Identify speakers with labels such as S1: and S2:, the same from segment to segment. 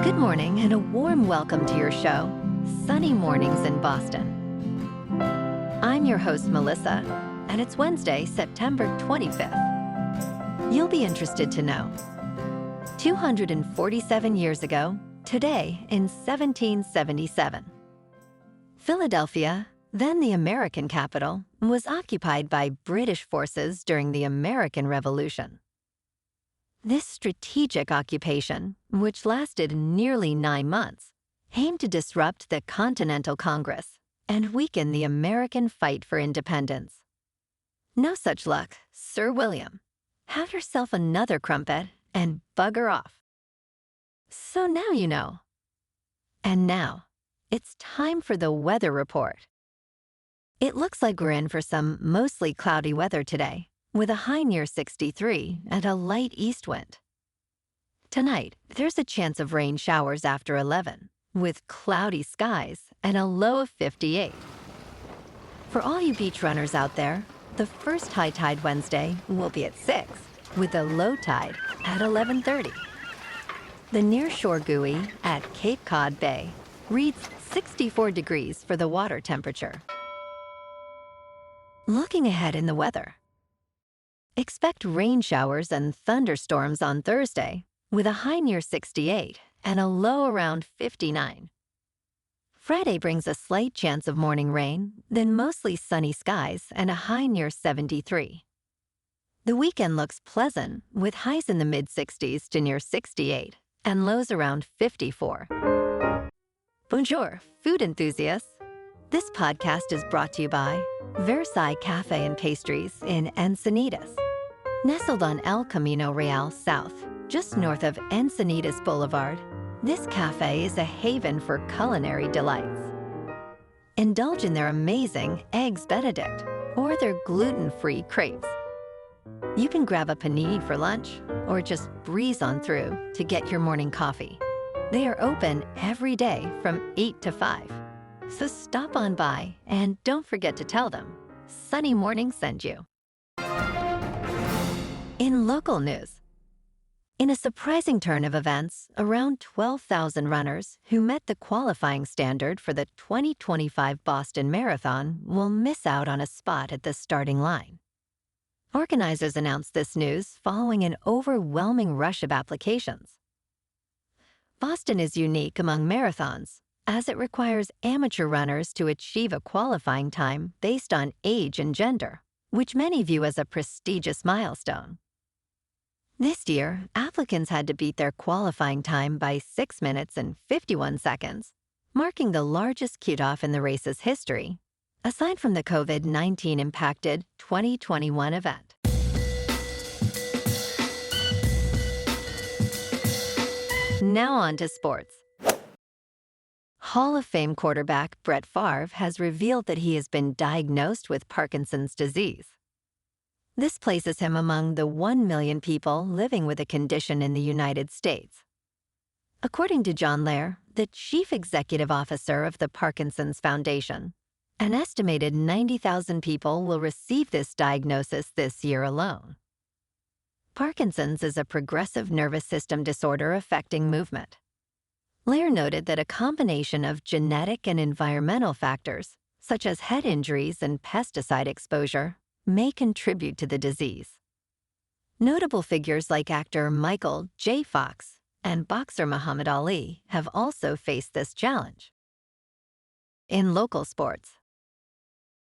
S1: Good morning and a warm welcome to your show, Sunny Mornings in Boston. I'm your host, Melissa, and it's Wednesday, September 25th. You'll be interested to know. 247 years ago, today in 1777, Philadelphia, then the American capital, was occupied by British forces during the American Revolution. This strategic occupation, which lasted nearly 9 months, aimed to disrupt the Continental Congress and weaken the American fight for independence. No such luck, Sir William. Have yourself another crumpet and bugger off. So now you know. And now, it's time for the weather report. It looks like we're in for some mostly cloudy weather today, with a high near 63 and a light east wind. Tonight, there's a chance of rain showers after 11, with cloudy skies and a low of 58. For all you beach runners out there, the first high tide Wednesday will be at 6, with a low tide at 11:30. The nearshore buoy at Cape Cod Bay reads 64 degrees for the water temperature. Looking ahead in the weather, expect rain showers and thunderstorms on Thursday, with a high near 68 and a low around 59. Friday brings a slight chance of morning rain, then mostly sunny skies and a high near 73. The weekend looks pleasant, with highs in the mid-60s to near 68 and lows around 54. Bonjour, food enthusiasts. This podcast is brought to you by Versailles Cafe and Pastries in Encinitas. Nestled on El Camino Real South, just north of Encinitas Boulevard, this cafe is a haven for culinary delights. Indulge in their amazing Eggs Benedict or their gluten-free crepes. You can grab a panini for lunch or just breeze on through to get your morning coffee. They are open every day from 8 to 5. So stop on by and don't forget to tell them Sunny Morning sent you. In local news, in a surprising turn of events, around 12,000 runners who met the qualifying standard for the 2025 Boston Marathon will miss out on a spot at the starting line. Organizers announced this news following an overwhelming rush of applications. Boston is unique among marathons, as it requires amateur runners to achieve a qualifying time based on age and gender, which many view as a prestigious milestone. This year, applicants had to beat their qualifying time by 6 minutes and 51 seconds, marking the largest cutoff in the race's history, aside from the COVID-19 impacted 2021 event. Now on to sports. Hall of Fame quarterback Brett Favre has revealed that he has been diagnosed with Parkinson's disease. This places him among the 1 million people living with the condition in the United States. According to John Lair, the chief executive officer of the Parkinson's Foundation, an estimated 90,000 people will receive this diagnosis this year alone. Parkinson's is a progressive nervous system disorder affecting movement. Lair noted that a combination of genetic and environmental factors, such as head injuries and pesticide exposure, may contribute to the disease. Notable figures like actor Michael J. Fox and boxer Muhammad Ali have also faced this challenge. In local sports,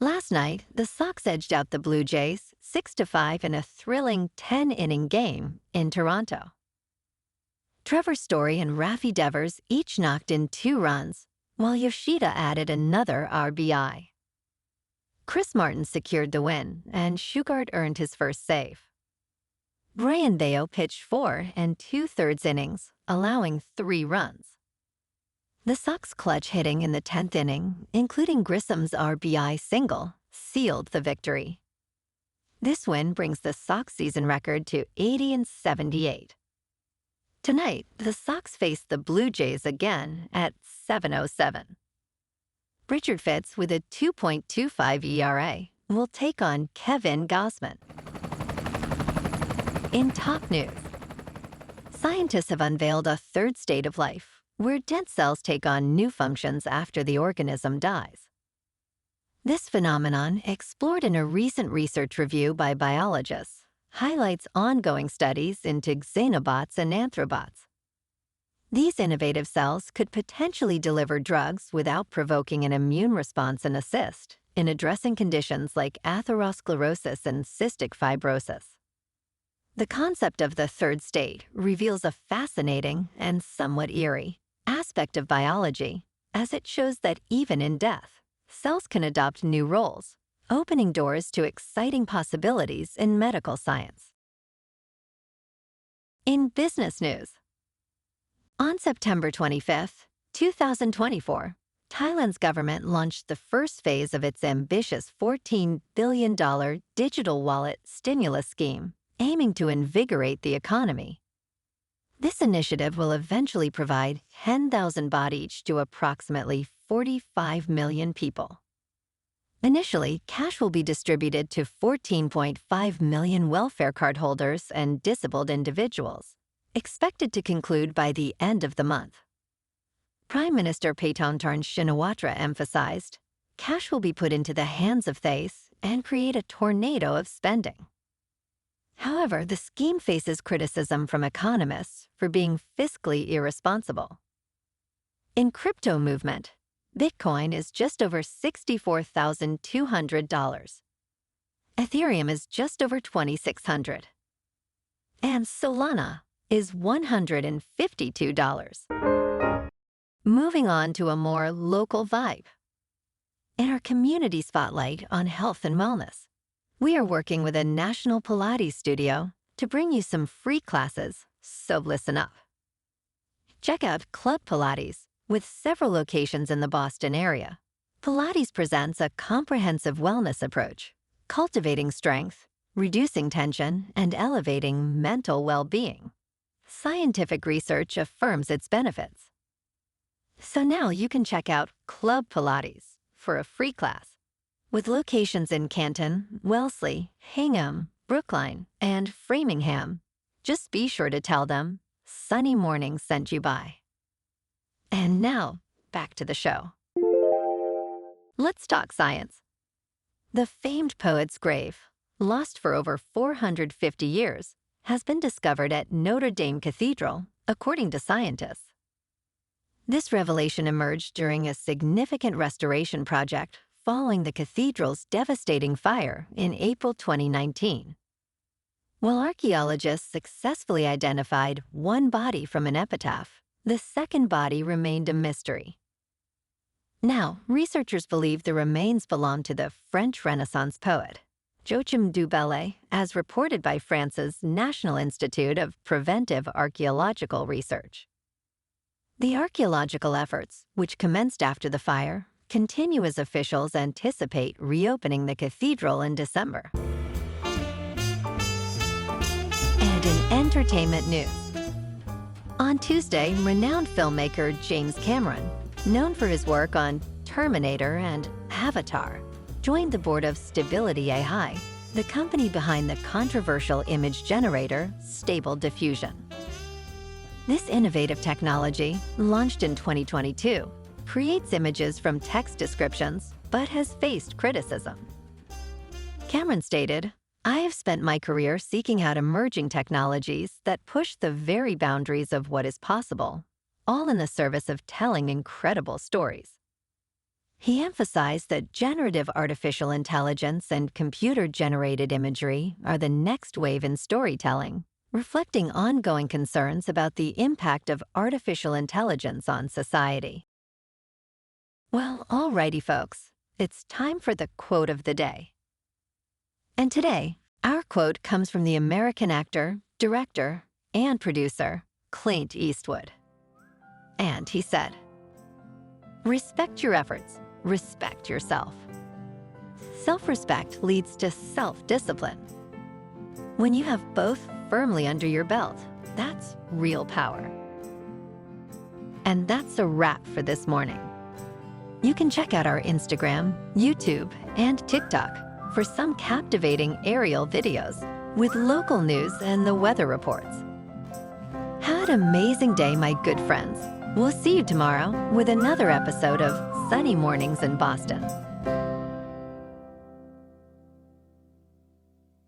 S1: last night, the Sox edged out the Blue Jays 6-5 in a thrilling 10-inning game in Toronto. Trevor Story and Rafael Devers each knocked in 2 runs, while Yoshida added another RBI. Chris Martin secured the win, and Shugart earned his first save. Brian Bayo pitched 4 2/3 innings, allowing 3 runs. The Sox clutch hitting in the 10th inning, including Grissom's RBI single, sealed the victory. This win brings the Sox season record to 80-78. Tonight, the Sox face the Blue Jays again at 7:07. Richard Fitz, with a 2.25 ERA, will take on Kevin Gausman. In top news, scientists have unveiled a third state of life, where dead cells take on new functions after the organism dies. This phenomenon, explored in a recent research review by biologists, highlights ongoing studies into xenobots and anthrobots. These innovative cells could potentially deliver drugs without provoking an immune response and assist in addressing conditions like atherosclerosis and cystic fibrosis. The concept of the third state reveals a fascinating and somewhat eerie aspect of biology, as it shows that even in death, cells can adopt new roles, opening doors to exciting possibilities in medical science. In business news, on September 25, 2024, Thailand's government launched the first phase of its ambitious $14 billion digital wallet stimulus scheme, aiming to invigorate the economy. This initiative will eventually provide 10,000 baht each to approximately 45 million people. Initially, cash will be distributed to 14.5 million welfare card holders and disabled individuals, expected to conclude by the end of the month. Prime Minister Paetongtarn Shinawatra emphasized, cash will be put into the hands of Thais and create a tornado of spending. However, the scheme faces criticism from economists for being fiscally irresponsible. In crypto movement, Bitcoin is just over $64,200. Ethereum is just over $2,600. And Solana is $152. Moving on to a more local vibe. In our community spotlight on health and wellness, we are working with a national Pilates studio to bring you some free classes, so listen up. Check out Club Pilates, with several locations in the Boston area. Pilates presents a comprehensive wellness approach, cultivating strength, reducing tension, and elevating mental well-being. Scientific research affirms its benefits. So now you can check out Club Pilates for a free class. With locations in Canton, Wellesley, Hingham, Brookline, and Framingham, just be sure to tell them Sunny Morning sent you by. And now, back to the show. Let's talk science. The famed poet's grave, lost for over 450 years, has been discovered at Notre Dame Cathedral, according to scientists. This revelation emerged during a significant restoration project following the cathedral's devastating fire in April 2019. While archaeologists successfully identified one body from an epitaph, the second body remained a mystery. Now, researchers believe the remains belong to the French Renaissance poet, Joachim du Bellay, as reported by France's National Institute of Preventive Archaeological Research. The archaeological efforts, which commenced after the fire, continue as officials anticipate reopening the cathedral in December. And in entertainment news, on Tuesday, renowned filmmaker James Cameron, known for his work on Terminator and Avatar, joined the board of Stability AI, the company behind the controversial image generator Stable Diffusion. This innovative technology, launched in 2022, creates images from text descriptions, but has faced criticism. Cameron stated, "I have spent my career seeking out emerging technologies that push the very boundaries of what is possible, all in the service of telling incredible stories." He emphasized that generative artificial intelligence and computer-generated imagery are the next wave in storytelling, reflecting ongoing concerns about the impact of artificial intelligence on society. Well, alrighty folks, it's time for the quote of the day. And today, our quote comes from the American actor, director, and producer, Clint Eastwood. And he said, "Respect your efforts, respect yourself." Self-respect leads to self-discipline. When you have both firmly under your belt, that's real power. And that's a wrap for this morning. You can check out our Instagram, YouTube, and TikTok for some captivating aerial videos with local news and the weather reports. Have an amazing day, my good friends. We'll see you tomorrow with another episode of Sunny Mornings in Boston.